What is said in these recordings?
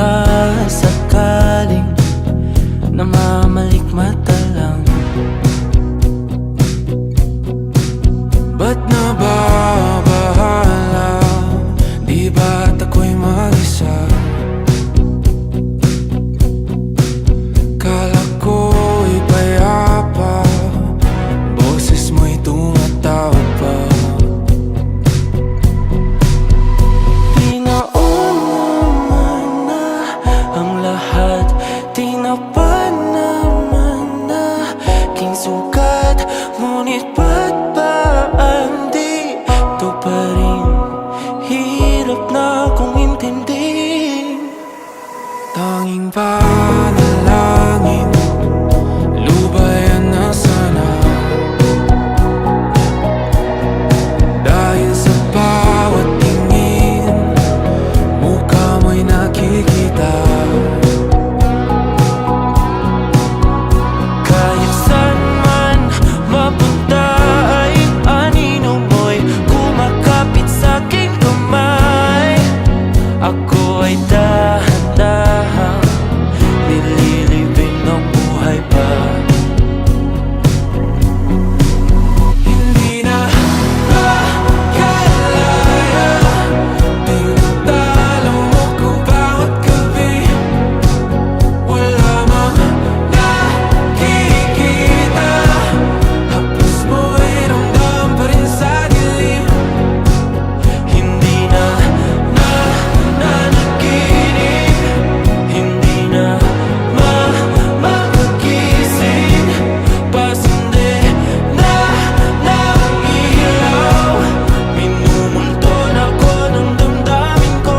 sakasakaling namamalikmata lang. Ba't nababahala? Di ba't ako'y mag-isa? Kala ko'y payapa, boses mo'y tumatawag pa. Di naman na ang lahat, di na pa naman na aking sukat. Ngunit ba't ba di ito pa rin? Hirap na kong intindihin. Tanging panalangin, lubayan na sana. Dahil sa bawat tingin, mukha mo'y nakikita. Kahit saan man mapunta ay anino mo'y kumakapit sa'king kamay. Ako ay dahan-dahan nililibing ng buhay pa. Hindi na makalaya, tinatalo mo ko bawat gabi. Wala mang nakikita, hapos mo'y ramdam pa rin sa dilim. Hindi na nanaginip, hindi na makagising. Pasindi na ng ilaw, minumulton ako ng damdamin ko,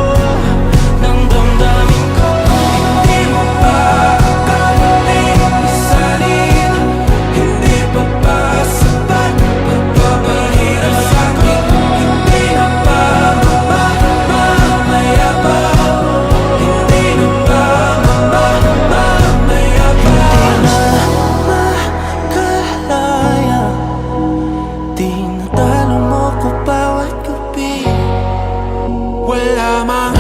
ng damdamin ko. Hindi mo pa akalaing isalin, hindi pa ba sapat pagpapahirap sa'kin? Hindi na ba mamayabang? Hindi na ba mamayabang? Makalaya, tinatalo mo ko bawat gabi. Wala mang